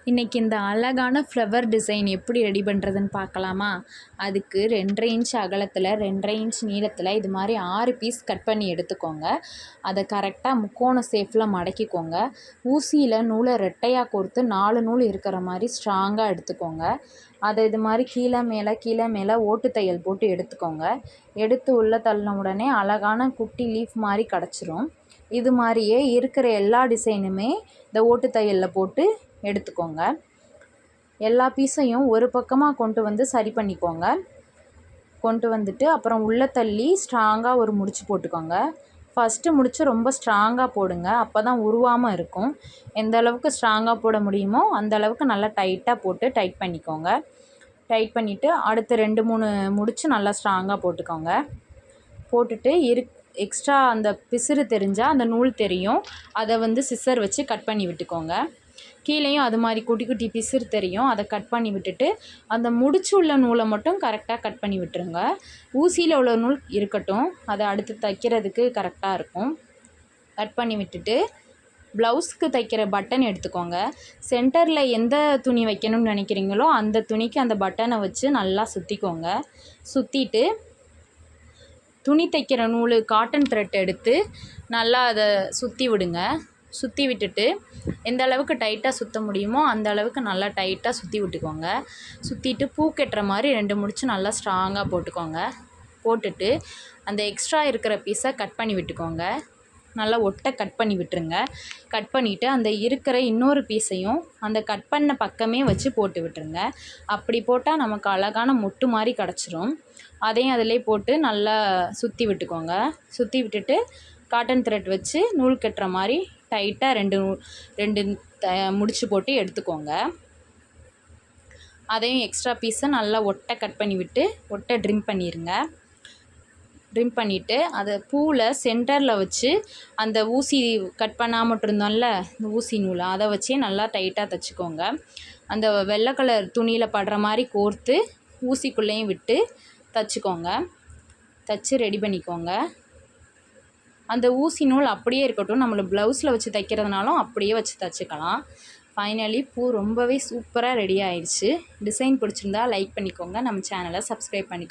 இன்றைக்கி இந்த அழகான ஃப்ளவர் டிசைன் எப்படி ரெடி பண்ணுறதுன்னு பார்க்கலாமா? அதுக்கு 2.5 இன்ச் அகலத்தில் 2.5 இன்ச் நீளத்தில் இது மாதிரி 6 பீஸ் கட் பண்ணி எடுத்துக்கோங்க. அதை கரெக்டாக முக்கோண ஷேப்பில் மடக்கிக்கோங்க. ஊசியில் நூலை ரெட்டையாக கோர்த்து 4 நூல் இருக்கிற மாதிரி ஸ்ட்ராங்காக எடுத்துக்கோங்க. அதை இது மாதிரி கீழே மேலே ஓட்டு தையல் போட்டு எடுத்துக்கோங்க. எடுத்து உள்ளே தள்ளின உடனே அழகான குட்டி லீஃப் மாதிரி கிடச்சிரும். இது மாதிரியே இருக்கிற எல்லா டிசைனுமே இந்த ஓட்டு தையலில் போட்டு எடுத்துக்கோங்க. எல்லா பீஸையும் ஒரு பக்கமாக கொண்டு வந்து சரி பண்ணிக்கோங்க. கொண்டு வந்துட்டு அப்புறம் உள்ளே தள்ளி ஸ்ட்ராங்காக ஒரு முடிச்சு போட்டுக்கோங்க. ஃபஸ்ட்டு முடிச்சு ரொம்ப ஸ்ட்ராங்காக போடுங்க, அப்போ தான் உருவாமல் இருக்கும். எந்த அளவுக்கு ஸ்ட்ராங்காக போட முடியுமோ அந்த அளவுக்கு நல்லா டைட்டாக போட்டு டைட் பண்ணிக்கோங்க. டைட் பண்ணிவிட்டு அடுத்து 2-3 முடிச்சு நல்லா ஸ்ட்ராங்காக போட்டுக்கோங்க. போட்டுட்டு எக்ஸ்ட்ரா அந்த பிசுறு தெரிஞ்சால் அந்த நூல் தெரியும், அதை வந்து சிசர் வச்சு கட் பண்ணி விட்டுக்கோங்க. கீழேயும் அது மாதிரி குட்டி குட்டி பிசுறு தெரியும், அதை கட் பண்ணி விட்டுட்டு அந்த முடிச்சு உள்ள நூலை மட்டும் கரெக்டாக கட் பண்ணி விட்டுருங்க. ஊசியில் உள்ள நூல் இருக்கட்டும், அதை அடுத்து தைக்கிறதுக்கு கரெக்டாக இருக்கும். கட் பண்ணி விட்டுட்டு ப்ளவுஸ்க்கு தைக்கிற பட்டன் எடுத்துக்கோங்க. சென்டரில் எந்த துணி வைக்கணும்னு நினைக்கிறீங்களோ அந்த துணிக்கு அந்த பட்டனை வச்சு நல்லா சுற்றிக்கோங்க. சுற்றிட்டு துணி தைக்கிற நூல் காட்டன் த்ரெட் எடுத்து நல்லா அதை சுற்றி விடுங்க. சுற்றி விட்டுட்டு எந்த அளவுக்கு டைட்டாக சுற்ற முடியுமோ அந்த அளவுக்கு நல்லா டைட்டாக சுற்றி விட்டுக்கோங்க. சுற்றிட்டு பூ கட்டுற மாதிரி 2 முடிச்சு நல்லா ஸ்ட்ராங்காக போட்டுக்கோங்க. போட்டுட்டு அந்த எக்ஸ்ட்ரா இருக்கிற பீஸை கட் பண்ணி விட்டுக்கோங்க. நல்லா ஒட்டை கட் பண்ணி விட்டுருங்க. கட் பண்ணிவிட்டு அந்த இருக்கிற இன்னொரு பீஸையும் அந்த கட் பண்ண பக்கமே வச்சு போட்டு விட்டுருங்க. அப்படி போட்டால் நமக்கு அழகான மொட்டு மாதிரி கிடச்சிரும். அதையும் அதிலே போட்டு நல்லா சுற்றி விட்டுக்கோங்க. சுற்றி விட்டுட்டு காட்டன் த்ரெட் வச்சு நூல் கட்டுற மாதிரி டைட்டாக 2 முடிச்சு போட்டு எடுத்துக்கோங்க. அதையும் எக்ஸ்ட்ரா பீஸை நல்லா ஒட்டை கட் பண்ணி விட்டு ஒட்டை ட்ரிம் பண்ணிடுங்க. ட்ரிம் பண்ணிவிட்டு அதை பூவில் சென்டரில் வச்சு அந்த ஊசி கட் பண்ணாமல் இருந்தோம்ல இந்த ஊசி நூலை அதை வச்சே நல்லா டைட்டாக தைச்சிக்கோங்க. அந்த வெள்ளை கலர் துணியில் படுற மாதிரி கோர்த்து ஊசிக்குள்ளேயும் விட்டு தைச்சிக்கோங்க. தைச்சி ரெடி பண்ணிக்கோங்க. அந்த ஊசி நூல் அப்படியே இருக்கட்டும், நம்மளை ப்ளவுஸில் வச்சு தைக்கிறதுனாலும் அப்படியே வச்சு தைச்சிக்கலாம். ஃபைனலி பூ ரொம்பவே சூப்பராக ரெடி ஆயிடுச்சு. டிசைன் பிடிச்சிருந்தா லைக் பண்ணிக்கோங்க, நம்ம சேனலை சப்ஸ்கிரைப் பண்ணிக்கோங்க.